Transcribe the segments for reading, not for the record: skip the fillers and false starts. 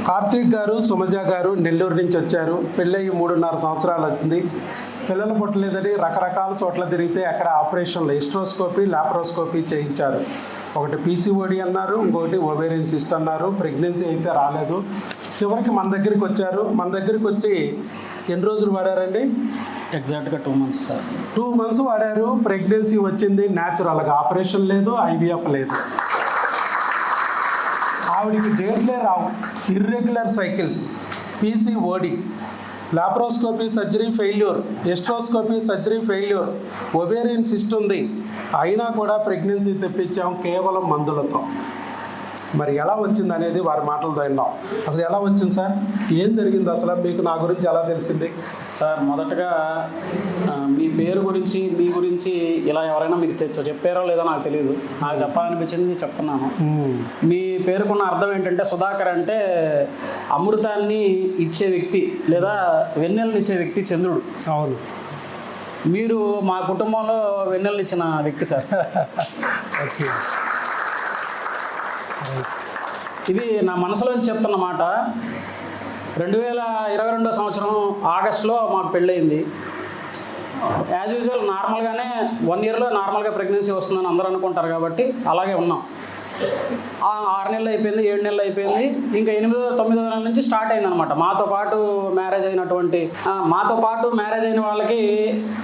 కార్తీక్ గారు, సుమజ గారు నెల్లూరు నుంచి వచ్చారు. పెళ్ళయి 3.5 సంవత్సరాలు అవుతుంది. పిల్లలు పుట్టలేదని రకరకాల చోట్ల తిరిగితే అక్కడ ఆపరేషన్లు హిస్ట్రోస్కోపీ, లాప్రోస్కోపీ చేయించారు. ఒకటి పీసీఓడి అన్నారు, ఇంకొకటి ఓవేరియన్ సిస్ట్ అన్నారు. ప్రెగ్నెన్సీ అయితే రాలేదు. చివరికి మన దగ్గరికి వచ్చారు. మన దగ్గరికి వచ్చి ఎన్ని రోజులు వాడారండి? ఎగ్జాక్ట్గా 2 months సార్. 2 months వాడారు. ప్రెగ్నెన్సీ వచ్చింది న్యాచురల్గా. ఆపరేషన్ లేదు, ఐవీఎఫ్ లేదు. ఆవిడికి డేట్లే రావు. Irregular cycles, PCOD, laparoscopy surgery failure, hysteroscopy surgery failure, ovarian cyst ఉంది. అయినా కూడా ప్రెగ్నెన్సీ తెప్పించాం కేవలం మందులతో. మరి ఎలా వచ్చింది అనేది వారి మాటలతో విన్నాం. అసలు ఎలా వచ్చింది సార్? ఏం జరిగింది అసలు? మీకు నా గురించి ఎలా తెలిసింది? సార్, మొదటగా మీ పేరు గురించి, మీ గురించి ఇలా ఎవరైనా మీకు చెప్పారో లేదో నాకు తెలియదు. నాకు చెప్పాలనిపించింది చెప్తున్నాను. మీ పేరుకున్న అర్థం ఏంటంటే, సుధాకర్ అంటే అమృతాన్ని ఇచ్చే వ్యక్తి లేదా వెన్నెలను ఇచ్చే వ్యక్తి చంద్రుడు. అవును, మీరు మా కుటుంబంలో వెన్నెలను ఇచ్చిన వ్యక్తి సార్. ఓకే. ఇది నా మనసులోంచి చెప్తున్న మాట. 2022 సంవత్సరం ఆగస్టులో మాకు పెళ్ళయింది. యాజ్ యూజువల్ నార్మల్గానే 1 yearలో నార్మల్గా ప్రెగ్నెన్సీ వస్తుందని అందరూ అనుకుంటారు కాబట్టి అలాగే ఉన్నాం. 6 నెలలు అయిపోయింది, 7 నెలలు అయిపోయింది. ఇంకా 8వ 9వ నెల నుంచి స్టార్ట్ అయిందనమాట. మాతో పాటు మ్యారేజ్ అయిన వాళ్ళకి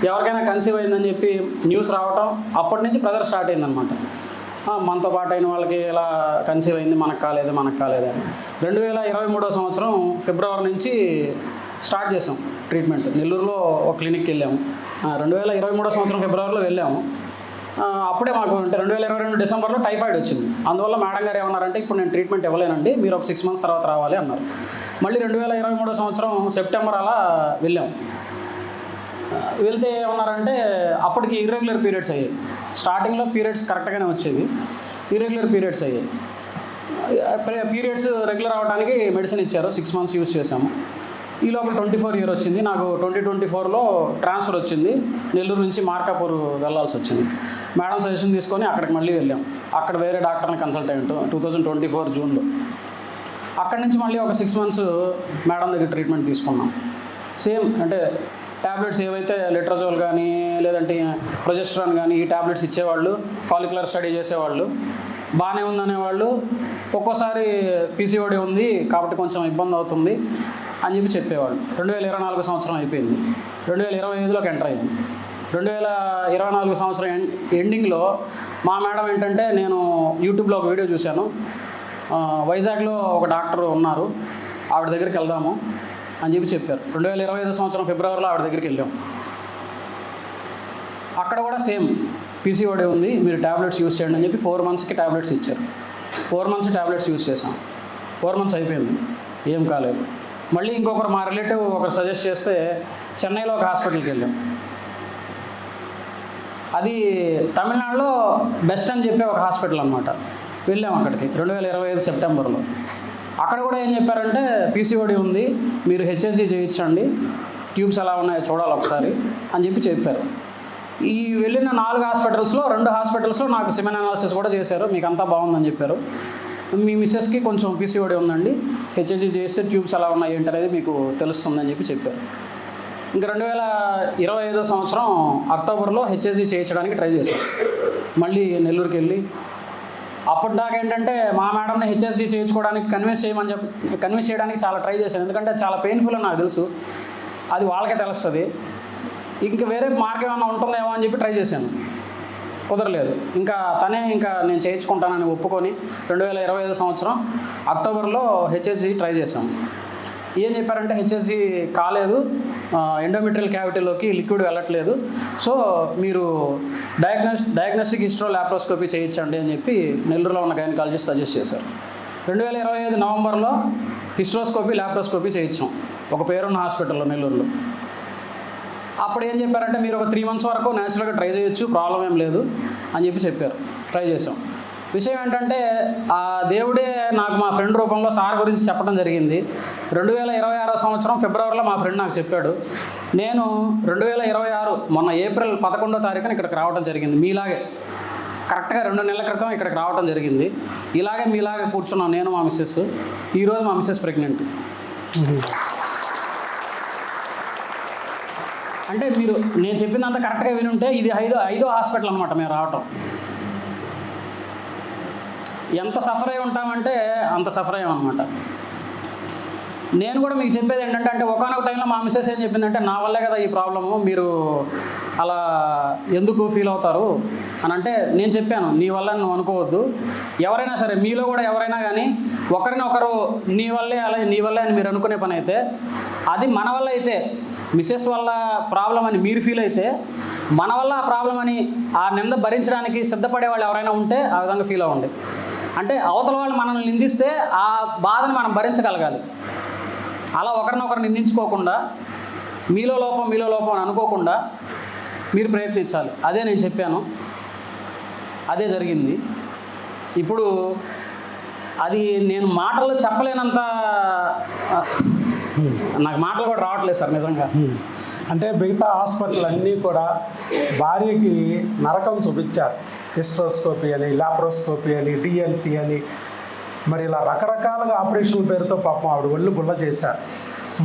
ఎవరికైనా కన్సీవ్ అయిందని చెప్పి న్యూస్ రావటం, అప్పటి నుంచి ప్రెజర్ స్టార్ట్ అయిందనమాట. మనతో పాటు అయిన వాళ్ళకి ఇలా కన్సీవ్ అయింది, మనకు కాలేదు అని. 2023 సంవత్సరం ఫిబ్రవరి నుంచి స్టార్ట్ చేసాం ట్రీట్మెంట్. నెల్లూరులో ఒక క్లినిక్కి వెళ్ళాము. 2023 సంవత్సరం ఫిబ్రవరిలో వెళ్ళాము. అప్పుడే మాకు అంటే 2022 డిసెంబర్లో టైఫాయిడ్ వచ్చింది. అందువల్ల మేడం గారు ఏమన్నారంటే, ఇప్పుడు నేను ట్రీట్మెంట్ ఇవ్వలేనండి, మీరు ఒక 6 months తర్వాత రావాలి అన్నారు. మళ్ళీ 2023 సంవత్సరం సెప్టెంబర్ అలా వెళ్ళాము. వెళ్తే ఏమన్నారంటే, అప్పటికి ఇర్రెగ్యులర్ పీరియడ్స్ అయ్యాయి. స్టార్టింగ్లో పీరియడ్స్ కరెక్ట్గానే వచ్చేవి, ఇర్రెగ్యులర్ పీరియడ్స్ అయ్యాయి. పీరియడ్స్ రెగ్యులర్ అవ్వడానికి మెడిసిన్ ఇచ్చారు. 6 months యూస్ చేసాము. ఈ లోపల 24 year వచ్చింది. నాకు 2024లో ట్రాన్స్ఫర్ వచ్చింది. నెల్లూరు నుంచి మార్కాపూర్ వెళ్ళాల్సి వచ్చింది. మేడం సజెషన్ తీసుకొని అక్కడికి మళ్ళీ వెళ్ళాం. అక్కడ వేరే డాక్టర్ని కన్సల్ట్ అయ్యాం 2024 జూన్లో. అక్కడి నుంచి మళ్ళీ ఒక 6 months మేడం దగ్గర ట్రీట్మెంట్ తీసుకున్నాం. సేమ్ అంటే ట్యాబ్లెట్స్ ఏవైతే లెట్రజోల్ కానీ లేదంటే ప్రొజెస్ట్రాన్ కానీ ఈ ట్యాబ్లెట్స్ ఇచ్చేవాళ్ళు, ఫాలిక్యులర్ స్టడీ చేసేవాళ్ళు, బాగానే ఉందనేవాళ్ళు. ఒక్కోసారి పీసీఓడి ఉంది కాబట్టి కొంచెం ఇబ్బంది అవుతుంది అని చెప్పేవాళ్ళు. 2024 సంవత్సరం అయిపోయింది. 2025లోకి ఎంటర్ అయింది. 2024 సంవత్సరం ఎండింగ్లో మా మేడం ఏంటంటే, నేను యూట్యూబ్లో ఒక వీడియో చూశాను. వైజాగ్లో ఒక డాక్టర్ ఉన్నారు, ఆవిడ దగ్గరికి వెళ్దాము అని చెప్పారు. 2025 సంవత్సరం ఫిబ్రవరిలో ఆవిడ దగ్గరికి వెళ్ళాం. అక్కడ కూడా సేమ్ పీసీఓడి ఉంది, మీరు ట్యాబ్లెట్స్ యూస్ చేయండి అని చెప్పి 4 monthsకి ట్యాబ్లెట్స్ ఇచ్చారు. 4 months ట్యాబ్లెట్స్ యూస్ చేసాం. 4 months అయిపోయింది, ఏం కాలేదు. మళ్ళీ ఇంకొకరు మా రిలేటివ్ ఒకరు సజెస్ట్ చేస్తే చెన్నైలో ఒక హాస్పిటల్కి వెళ్ళాం. అది తమిళనాడులో బెస్ట్ అని చెప్పే ఒక హాస్పిటల్ అనమాట. వెళ్ళాం అక్కడికి 2025 సెప్టెంబర్లో. అక్కడ కూడా ఏం చెప్పారంటే, పీసీఓడి ఉంది, మీరు హెచ్ఎస్జీ చేయించండి, ట్యూబ్స్ ఎలా ఉన్నాయో చూడాలి ఒకసారి అని చెప్పారు. ఈ వెళ్ళిన 4 హాస్పిటల్స్లో 2 హాస్పిటల్స్లో నాకు సెమెన్ అనాలిసిస్ కూడా చేశారు. మీకు అంతా బాగుందని చెప్పారు. మీ మిస్సెస్కి కొంచెం పీసీఓడి ఉందండి, హెచ్ఎస్జీ చేస్తే ట్యూబ్స్ ఎలా ఉన్నాయి ఏంటనేది మీకు తెలుస్తుందని చెప్పారు. ఇంకా 2025 సంవత్సరం అక్టోబర్లో హెచ్ఎస్జీ చేయించడానికి ట్రై చేశాను. మళ్ళీ నెల్లూరుకి వెళ్ళి, అప్పటిదాకా ఏంటంటే మా మేడంని హెచ్ఎస్జీ చేయించుకోవడానికి కన్విన్స్ చేయడానికి చాలా ట్రై చేశాను. ఎందుకంటే చాలా పెయిన్ఫుల్ అని నాకు తెలుసు, అది వాళ్ళకే తెలుస్తుంది. ఇంకా వేరే మార్గం ఏమైనా ఉంటుందేమో అని చెప్పి ట్రై చేశాను, కుదరలేదు. ఇంకా నేను చేయించుకుంటానని ఒప్పుకొని 2025 సంవత్సరం అక్టోబర్లో హెచ్ఎస్జీ ట్రై చేశాను. ఏం చెప్పారంటే, హెచ్ఎస్జీ కాలేదు, ఎండోమెట్రియల్ క్యావిటీలోకి లిక్విడ్ వెళ్ళట్లేదు, సో మీరు డయాగ్నోస్టిక్ హిస్ట్రో లాప్రోస్కోపీ చేయించండి అని చెప్పి నెల్లూరులో ఉన్న గైనకాలజిస్ట్ సజెస్ట్ చేశారు. 2025 నవంబర్లో హిస్ట్రోస్కోపీ లాప్రోస్కోపీ చేయించాం ఒక పేరున్న హాస్పిటల్లో నెల్లూరులో. అప్పుడు ఏం చెప్పారంటే, మీరు ఒక 3 months వరకు న్యాచురల్గా ట్రై చేయొచ్చు, ప్రాబ్లం ఏం లేదు అని చెప్పారు. ట్రై చేసాం. విషయం ఏంటంటే, ఆ దేవుడే నాకు మా ఫ్రెండ్ రూపంలో సార్ గురించి చెప్పడం జరిగింది. 2026 సంవత్సరం ఫిబ్రవరిలో మా ఫ్రెండ్ నాకు చెప్పాడు. నేను 2026 మొన్న ఏప్రిల్ 11వ తారీఖున ఇక్కడికి రావడం జరిగింది మీలాగే. కరెక్ట్గా 2 నెలల క్రితం ఇక్కడికి రావడం జరిగింది. ఇలాగే మీలాగే కూర్చున్నాం నేను మా మిస్సెస్. ఈరోజు మా మిస్సెస్ ప్రెగ్నెంట్. అంటే మీరు నేను చెప్పిందంతా కరెక్ట్గా వినుంటే ఇది ఐదో హాస్పిటల్ అనమాట మేము రావటం. ఎంత సఫర్ అయి ఉంటామంటే అంత సఫర్ అయ్యామన్నమాట. నేను కూడా మీకు చెప్పేది ఏంటంటే, అంటే ఒకనొక టైంలో మా మిస్సెస్ ఏం చెప్పిందంటే, నా వల్లే కదా ఈ ప్రాబ్లము, మీరు అలా ఎందుకు ఫీల్ అవుతారు అని అంటే నేను చెప్పాను, నీ వల్ల నువ్వు అనుకోవద్దు. ఎవరైనా సరే మీలో కూడా ఎవరైనా కానీ ఒకరినొకరు నీ వల్లే అని మీరు అనుకునే పని అయితే అది మన వల్ల అయితే, మిస్సెస్ వల్ల ప్రాబ్లం అని మీరు ఫీల్ అయితే మన వల్ల ఆ ప్రాబ్లం అని ఆ నింద భరించడానికి సిద్ధపడే వాళ్ళు ఎవరైనా ఉంటే ఆ విధంగా ఫీల్ అవ్వండి. అంటే అవతల వాళ్ళు మనల్ని నిందిస్తే ఆ బాధను మనం భరించగలగాలి. అలా ఒకరినొకరు నిందించుకోకుండా మీలో లోపం అని అనుకోకుండా మీరు ప్రయత్నించాలి. అదే నేను చెప్పాను, అదే జరిగింది. ఇప్పుడు అది నేను మాటల్లో చెప్పలేనంత, నాకు మాటలు కూడా రావట్లేదు సార్ నిజంగా. అంటే మిగతా హాస్పిటల్ అన్నీ కూడా భార్యకి నరకం చూపించారు. హిస్ట్రోస్కోపీ అని, లాప్రోస్కోపీ అని, డిఎన్సి అని, మరి ఇలా రకరకాలుగా ఆపరేషన్ల పేరుతో పాపం ఆవిడ ఒళ్ళు గుల్ల చేశారు.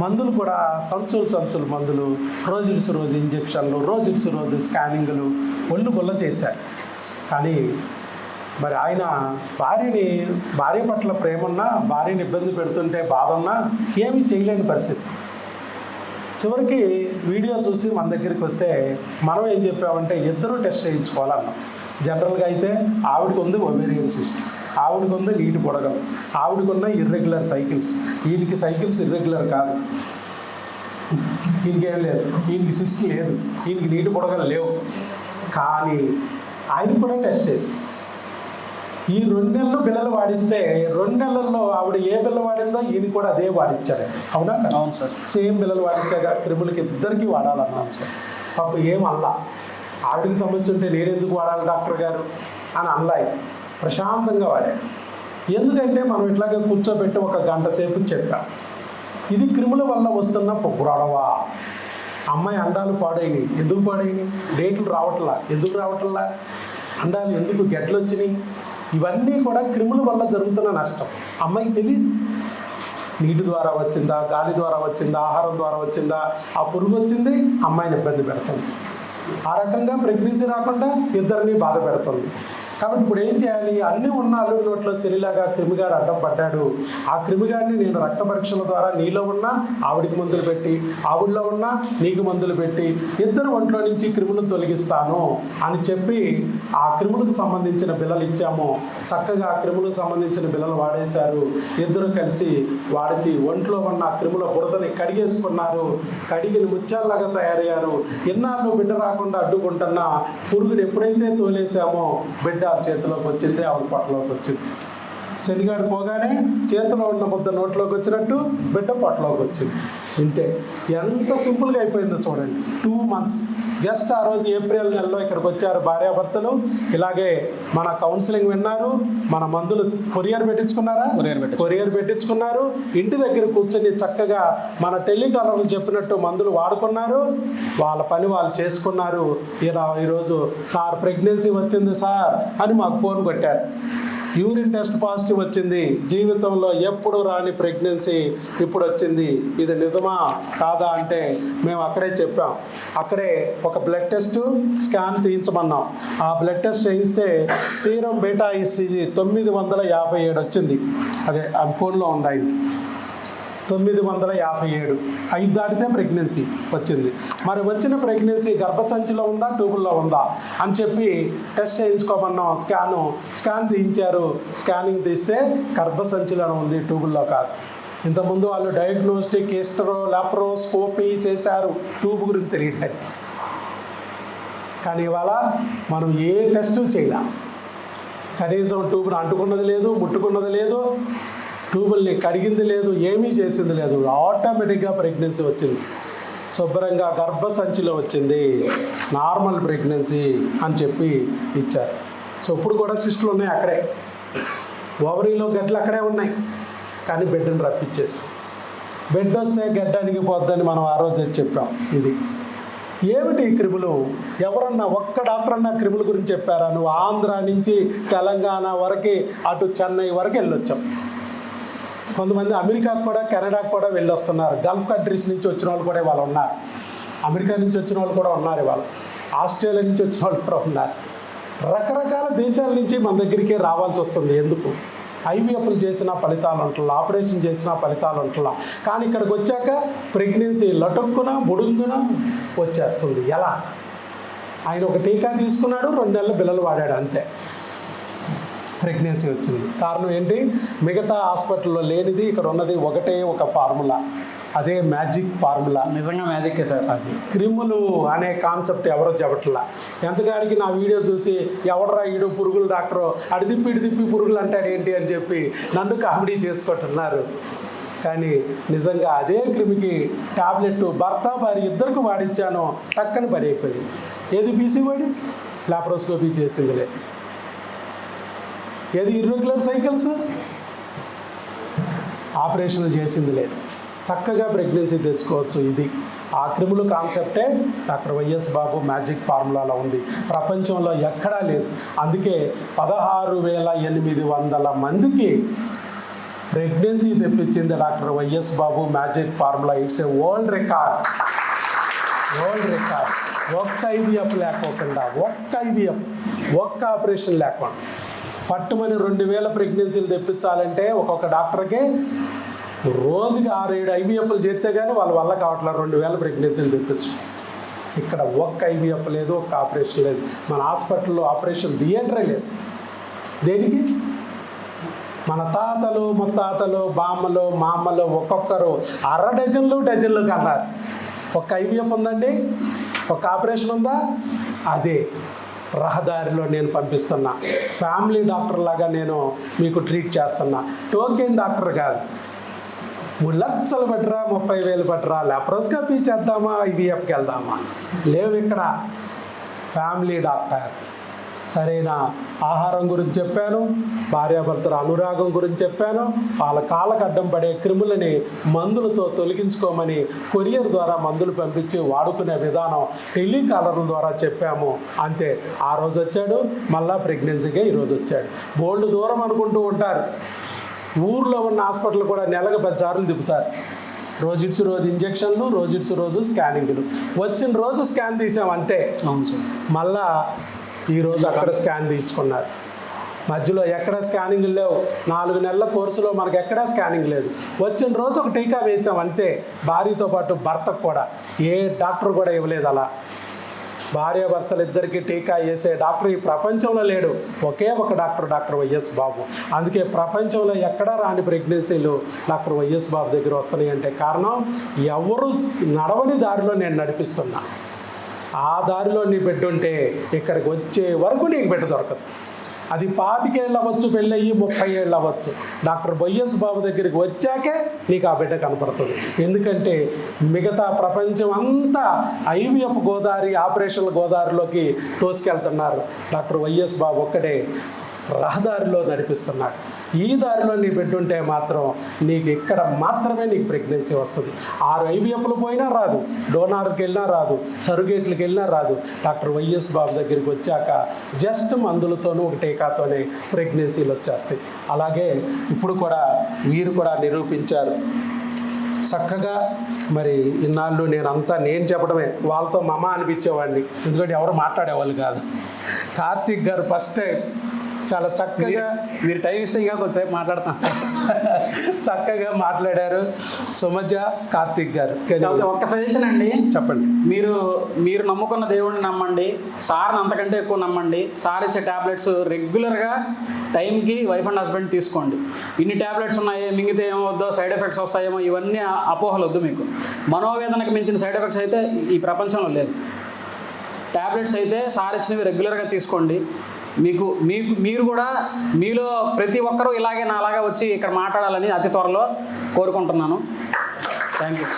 మందులు కూడా సంచులు మందులు, రోజు ఇంజెక్షన్లు, రోజు స్కానింగ్లు, ఒళ్ళు గుల్ల చేశారు. కానీ మరి ఆయన భార్య పట్ల ప్రేమన్నా, భార్యని ఇబ్బంది పెడుతుంటే బాధ ఉన్నా ఏమీ చేయలేని పరిస్థితి. చివరికి వీడియో చూసి మన దగ్గరికి వస్తే మనం ఏం చెప్పామంటే ఇద్దరూ టెస్ట్ చేయించుకోవాలన్నాం. జనరల్గా అయితే ఆవిడకి ఉంది ఒవేరియన్ సిస్ట్, ఆవిడకి ఉంది నీటి బుడగలు, ఆవిడకి ఉన్న ఇర్రెగ్యులర్ సైకిల్స్. ఈయనకి సైకిల్స్ ఇర్రెగ్యులర్ కాదు, ఈయనకేం లేదు, ఈయనకి సిస్ట్ లేదు, ఈయనకి నీటి బుడగలు లేవు. కానీ ఆయన కూడా టెస్ట్ చేసి ఈ 2 నెలలు పిల్లలు వాడిస్తే 2 నెలల్లో ఆవిడ ఏ పిల్ల వాడిందో ఈయన కూడా అదే వాడించారు. అవునా? అవును సార్. సేమ్ పిల్లలు వాడించాక క్రిములకి ఇద్దరికి వాడాలన్నాను సార్. పాపం ఏమల్లా, ఆవిడకి సమస్య ఉంటే నేను ఎందుకు వాడాలి డాక్టర్ గారు అని అల్లాయి ప్రశాంతంగా వాడాడు. ఎందుకంటే మనం ఇట్లాగే కూర్చోబెట్టి 1 గంట సేపు చెప్పాం, ఇది క్రిముల వల్ల వస్తున్న గొడవ. అమ్మాయి అండాలు పాడైనవి. ఎందుకు పాడైనవి? డేట్లు రావట్లా. ఎందుకు రావట్లా? అండాలు ఎందుకు గెడ్లు వచ్చినాయి? ఇవన్నీ కూడా క్రిముల వల్ల జరుగుతున్న నష్టం. అమ్మాయికి తెలియదు. నీటి ద్వారా వచ్చిందా, గాలి ద్వారా వచ్చిందా, ఆహారం ద్వారా వచ్చిందా, ఆ పురుగు వచ్చింది, అమ్మాయిని ఇబ్బంది పెడుతుంది. ఆ రకంగా ప్రెగ్నెన్సీ రాకుండా ఇద్దరిని బాధ పెడుతుంది. కాబట్టి ఇప్పుడు ఏం చేయాలి? అన్నీ ఉన్న అల్లుడి నోట్లో శరీలాగా క్రిమిగాడు అడ్డం పడ్డాడు. ఆ క్రిమిగాడిని నేను రక్త పరీక్షల ద్వారా నీలో ఉన్నా ఆవిడికి మందులు పెట్టి, ఆవిడలో ఉన్నా నీకు మందులు పెట్టి, ఇద్దరు ఒంట్లో నుంచి క్రిములను తొలగిస్తాను అని చెప్పి ఆ క్రిములకు సంబంధించిన బిళ్ళలు ఇచ్చాము. చక్కగా ఆ క్రిములకు సంబంధించిన బిళ్ళలు వాడేశారు. ఇద్దరు కలిసి వాడికి ఒంట్లో ఉన్న క్రిముల బురదని కడిగేసుకున్నారు. కడిగిన ముత్యాల్లాగా తయారయ్యారు. ఎన్నాళ్ళు బిడ్డ రాకుండా అడ్డుకుంటున్న పురుగుని ఎప్పుడైతే తోలేసామో బిడ్డ చేతిలోకి వచ్చింది, ఆవిడ పొట్టలోకి వచ్చింది. శనిగాడు పోగానే చేతిలో ఉన్న ముద్ద నోట్లోకి వచ్చినట్టు బిడ్డ పొట్టలోకి వచ్చింది. ఇంతే. ఎంత సింపుల్గా అయిపోయిందో చూడండి. 2 months. జస్ట్ ఆ రోజు ఏప్రిల్ నెలలో ఇక్కడికి వచ్చారు భార్యాభర్తలు. ఇలాగే మన కౌన్సిలింగ్ విన్నారు, మన మందులు కొరియర్ పెట్టించుకున్నారు. ఇంటి దగ్గర కూర్చొని చక్కగా మన టెలికాలర్లు చెప్పినట్టు మందులు వాడుకున్నారు. వాళ్ళ పని వాళ్ళు చేసుకున్నారు. ఇలా ఈరోజు సార్ ప్రెగ్నెన్సీ వచ్చింది సార్ అని మాకు ఫోన్ కొట్టారు. యూరిన్ టెస్ట్ పాజిటివ్ వచ్చింది, జీవితంలో ఎప్పుడు రాని ప్రెగ్నెన్సీ ఇప్పుడు వచ్చింది, ఇది నిజమా కాదా అంటే మేము అక్కడే చెప్పాం. అక్కడే ఒక బ్లడ్ టెస్ట్, స్కాన్ తీయించమన్నాం. ఆ బ్లడ్ టెస్ట్ చేయిస్తే సీరం బీటా ఈసీజీ 957 వచ్చింది. అదే ఆ ఫోన్లో ఉంది ఆయన. 957. 5 దాటితే ప్రెగ్నెన్సీ వచ్చింది. మరి వచ్చిన ప్రెగ్నెన్సీ గర్భసంచిలో ఉందా, ట్యూబుల్లో ఉందా అని చెప్పి టెస్ట్ చేయించుకోమన్నాం. స్కాన్ తీయించారు. స్కానింగ్ తీస్తే గర్భసంచిలో ఉంది, ట్యూబుల్లో కాదు. ఇంతకుముందు వాళ్ళు డయాగ్నోస్టిక్, లాప్రోస్కోపీ చేశారు ట్యూబ్ గురించి తెలియడానికి. కానీ ఇవాళ మనం ఏ టెస్టు చేయలేం. కనీసం ట్యూబ్ను అంటుకున్నది లేదు, ముట్టుకున్నది లేదు, ట్యూబుల్ని కడిగింది లేదు, ఏమీ చేసింది లేదు. ఆటోమేటిక్గా ప్రెగ్నెన్సీ వచ్చింది. శుభ్రంగా గర్భసంచిలో వచ్చింది, నార్మల్ ప్రెగ్నెన్సీ అని చెప్పి ఇచ్చారు. సో ఇప్పుడు కూడా సిస్టులు ఉన్నాయి అక్కడే, ఓవరీలో గడ్డలు అక్కడే ఉన్నాయి. కానీ బెడ్ని రప్పించేసి, బెడ్ వస్తే గడ్డ అణిగిపోద్దని మనం ఆ రోజే చెప్పాం. ఇది ఏమిటి ఈ క్రిములు? ఎవరన్నా ఒక్క డాక్టర్ అన్నా క్రిముల గురించి చెప్పారా? నువ్వు ఆంధ్ర నుంచి తెలంగాణ వరకు అటు చెన్నై వరకు వెళ్ళొచ్చాం. కొంతమంది అమెరికాకు కూడా కెనడాకు కూడా వెళ్ళొస్తున్నారు. గల్ఫ్ కంట్రీస్ నుంచి వచ్చిన వాళ్ళు కూడా వాళ్ళు ఉన్నారు. అమెరికా నుంచి వచ్చిన వాళ్ళు కూడా ఉన్నారు. వాళ్ళు ఆస్ట్రేలియా నుంచి వచ్చిన వాళ్ళు కూడా ఉన్నారు. రకరకాల దేశాల నుంచి మన దగ్గరికి రావాల్సి వస్తుంది. ఎందుకు? ఐవీఎఫ్లు చేసిన ఫలితాలు ఉంటున్నా, ఆపరేషన్ చేసిన ఫలితాలు ఉంటున్నా. కానీ ఇక్కడికి వచ్చాక ప్రెగ్నెన్సీ లటుక్కున బుడుంగున వచ్చేస్తుంది. ఎలా? ఆయన ఒక టీకా తీసుకున్నాడు, 2 నెలల బిల్లలు వాడాడు, అంతే ప్రెగ్నెన్సీ వచ్చింది. కారణం ఏంటి? మిగతా హాస్పిటల్లో లేనిది ఇక్కడ ఉన్నది ఒకటే ఒక ఫార్ములా, అదే మ్యాజిక్ ఫార్ములా. నిజంగా మ్యాజిక్ సార్. అది క్రిములు అనే కాన్సెప్ట్ ఎవరో చెప్పట్లా. ఎంతగాడికి నా వీడియో చూసి ఎవడరా ఈడు పురుగులు డాక్టరు అడి తిప్పి ఇడి తిప్పి పురుగులు అంటాడు ఏంటి అని చెప్పి నన్ను కామెడీ చేసుకుంటున్నారు. కానీ నిజంగా అదే క్రిమికి టాబ్లెట్ భర్త భార్య ఇద్దరికి వాడిచ్చాను, టక్కని పని అయిపోయింది. ఏది పీసీఓడి? లాప్రోస్కోపీ చేసిందిలే. ఏది ఇర్రెగ్యులర్ సైకిల్స్? ఆపరేషన్లు చేసింది లేదు. చక్కగా ప్రెగ్నెన్సీ తెచ్చుకోవచ్చు. ఇది ఆ క్రిములు కాన్సెప్టే డాక్టర్ వైఎస్ బాబు మ్యాజిక్ ఫార్ములాలో ఉంది. ప్రపంచంలో ఎక్కడా లేదు. అందుకే 16,800 మందికి ప్రెగ్నెన్సీ తెప్పించింది doctor YS Babu magic formula. It's a world record. ఒక్క ఐవీఎఫ్ లేకోకుండా, ఒక్క ఐవీఎఫ్, ఒక్క ఆపరేషన్ లేకుండా పట్టుమని 2,000 ప్రెగ్నెన్సీలు తెప్పించాలంటే ఒక్కొక్క డాక్టర్కి రోజుకి 6-7 ఐవీఎఫ్లు చేస్తే కానీ వాళ్ళ వల్ల కావట్లేదు 2,000 ప్రెగ్నెన్సీలు తెప్పించు. ఇక్కడ ఒక్క ఐవీఎఫ్ లేదు, ఒక్క ఆపరేషన్ లేదు. మన హాస్పిటల్లో ఆపరేషన్ థియేటరే లేదు. దేనికి? మన తాతలు ముత్తాతలు బామ్మలు మామలు ఒక్కొక్కరు 6 డజన్లు కన్నారు. ఒక్క ఐవీఎఫ్ ఉందండి? ఒక ఆపరేషన్ ఉందా? అదే రహదారిలో నేను పంపిస్తున్నా. ఫ్యామిలీ డాక్టర్ లాగా నేను మీకు ట్రీట్ చేస్తున్నా. టోకెన్ డాక్టర్ కాదు. 3 లక్షలు పట్టరా, 30,000 పట్టరా, లాప్రోస్కోపీ చేద్దామా, ఐవీఎఫ్కి వెళ్దామా? లేవు ఇక్కడ. Family doctor. సరైన ఆహారం గురించి చెప్పాను, భార్యాభర్తల అనురాగం గురించి చెప్పాను, వాళ్ళ కాళ్ళకు అడ్డం పడే క్రిములని మందులతో తొలగించుకోమని కొరియర్ ద్వారా మందులు పంపించి వాడుకునే విధానం టెలికాలర్ల ద్వారా చెప్పాము. అంతే. ఆ రోజు వచ్చాడు, మళ్ళా ప్రెగ్నెన్సీగా ఈరోజు వచ్చాడు. బోల్డ్ దూరం అనుకుంటూ ఉంటారు. ఊర్లో ఉన్న హాస్పిటల్ కూడా నెలకు 10 సార్లు తిప్పుతారు. రోజు ఇంజక్షన్లు, రోజు స్కానింగ్లు. వచ్చిన రోజు స్కాన్ తీసాం అంతే. మళ్ళా ఈరోజు అక్కడ స్కాన్ తీయించుకున్నారు. మధ్యలో ఎక్కడ స్కానింగ్ లేవు. 4 నెలల కోర్సులో మనకు ఎక్కడా స్కానింగ్ లేదు. వచ్చిన రోజు ఒక టీకా వేసాం అంతే. భార్యతో పాటు భర్తకు కూడా ఏ డాక్టర్ కూడా ఇవ్వలేదు అలా. భార్యాభర్తలు ఇద్దరికి టీకా వేసే డాక్టర్ ఈ ప్రపంచంలో లేడు. ఒకే ఒక డాక్టర్, డాక్టర్ వైఎస్ బాబు. అందుకే ప్రపంచంలో ఎక్కడా రాని ప్రెగ్నెన్సీలు డాక్టర్ వైఎస్ బాబు దగ్గర వస్తున్నాయి అంటే కారణం ఎవరు నడవని దారిలో నేను నడిపిస్తున్నా. ఆ దారిలో నీ బిడ్డ ఉంటే ఇక్కడికి వచ్చే వరకు నీకు బిడ్డ దొరకదు. అది 25 ఏళ్ళు అవ్వచ్చు, పెళ్ళయ్యి 30 ఏళ్ళు అవ్వచ్చు. డాక్టర్ వైఎస్ బాబు దగ్గరికి వచ్చాకే నీకు ఆ బిడ్డ కనపడుతుంది. ఎందుకంటే మిగతా ప్రపంచం అంతా ఐవీఎఫ్ గోదావరి, ఆపరేషన్ల గోదావరిలోకి తోసుకెళ్తున్నారు. డాక్టర్ వైఎస్ బాబు ఒక్కడే రహదారిలో నడిపిస్తున్నాడు. ఈ దారిలో నీ బిడ్డ ఉంటే మాత్రం నీకు ఇక్కడ మాత్రమే నీకు ప్రెగ్నెన్సీ వస్తుంది. 6 ఐవీఎఫ్లు పోయినా రాదు, డోనార్కి వెళ్ళినా రాదు, సరుగేట్లకి వెళ్ళినా రాదు. డాక్టర్ వైఎస్ బాబు దగ్గరికి వచ్చాక జస్ట్ మందులతోనూ ఒక టీకాతోనే ప్రెగ్నెన్సీలు వచ్చేస్తాయి. అలాగే ఇప్పుడు కూడా వీరు కూడా నిరూపించారు చక్కగా. మరి ఇన్నాళ్ళు నేను చెప్పడమే, వాళ్ళతో మమ అనిపించేవాడిని. ఎందుకంటే ఎవరు మాట్లాడేవాళ్ళు కాదు. కార్తీక్ గారు ఫస్ట్ టైం చాలా చక్కగా, మీరు టైం ఇస్తే ఇంకా కొంచెంసేపు మాట్లాడతాను. చక్కగా మాట్లాడారు సుమజ, కార్తీక్ గారు. ఒక్క సజెషన్ అండి, చెప్పండి. మీరు నమ్ముకున్న దేవుడిని నమ్మండి, సార్ని అంతకంటే ఎక్కువ నమ్మండి. సార్ ఇచ్చే ట్యాబ్లెట్స్ రెగ్యులర్గా టైంకి వైఫ్ అండ్ హస్బెండ్ తీసుకోండి. ఇన్ని ట్యాబ్లెట్స్ ఉన్నాయి, మింగితే ఏమవుద్దో, సైడ్ ఎఫెక్ట్స్ వస్తాయేమో, ఇవన్నీ అపోహలు వద్దు మీకు. మనోవేదనకు మించిన సైడ్ ఎఫెక్ట్స్ అయితే ఈ ప్రపంచంలో లేదు. ట్యాబ్లెట్స్ అయితే సార్ ఇచ్చినవి రెగ్యులర్గా తీసుకోండి. మీరు కూడా మీలో ప్రతి ఒక్కరూ ఇలాగే నాలాగా వచ్చి ఇక్కడ మాట్లాడాలని అతి త్వరలో కోరుకుంటున్నాను. Thank you.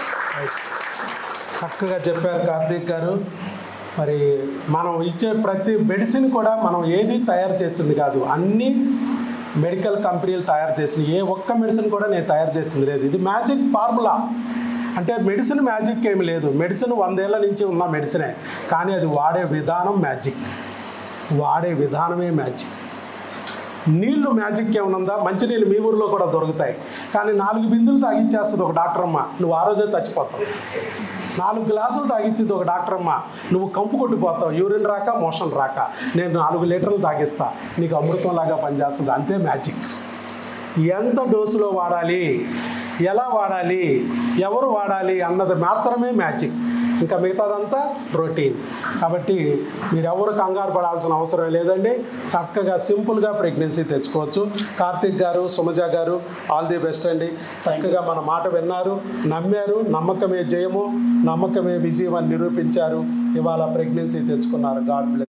చక్కగా చెప్పారు కార్తీక్ గారు. మరి మనం ఇచ్చే ప్రతి మెడిసిన్ కూడా మనం ఏది తయారు చేసింది కాదు, అన్నీ మెడికల్ కంపెనీలు తయారు చేసింది. ఏ ఒక్క మెడిసిన్ కూడా నేను తయారు చేసింది లేదు. ఇది మ్యాజిక్ ఫార్ములా. అంటే మెడిసిన్ మ్యాజిక్ ఏమి లేదు. మెడిసిన్ 100 ఏళ్ల నుంచి ఉన్న మెడిసినే, కానీ అది వాడే విధానం మ్యాజిక్. వాడే విధానమే మ్యాజిక్. నీళ్లు మ్యాజిక్ ఏమనుందా? మంచినీళ్ళు మీ ఊరిలో కూడా దొరుకుతాయి, కానీ 4 బిందులు తాగిచ్చేస్తుంది ఒక డాక్టర్ అమ్మ, నువ్వు ఆ రోజే చచ్చిపోతావు. 4 గ్లాసులు తాగిస్తుంది ఒక డాక్టర్ అమ్మ, నువ్వు కంపు కొట్టిపోతావు, యూరిన్ రాక మోషన్ రాక. నేను 4 లీటర్లు తాగిస్తా, నీకు అమృతంలాగా పనిచేస్తుంది. అంతే మ్యాజిక్. ఎంత డోసులో వాడాలి, ఎలా వాడాలి, ఎవరు వాడాలి అన్నది మాత్రమే మ్యాజిక్. ఇంకా మిగతాదంతా రొటీన్. కాబట్టి మీరెవరు కంగారు పడాల్సిన అవసరం లేదండి. చక్కగా సింపుల్గా ప్రెగ్నెన్సీ తెచ్చుకోవచ్చు. కార్తిక్ గారు, సుమజ గారు, ఆల్ ది బెస్ట్ అండి. చక్కగా మన మాట విన్నారు, నమ్మారు. నమ్మకమే జయము, నమ్మకమే విజయం అని నిరూపించారు. ఇవాళ ప్రెగ్నెన్సీ తెచ్చుకున్నారు. God bless.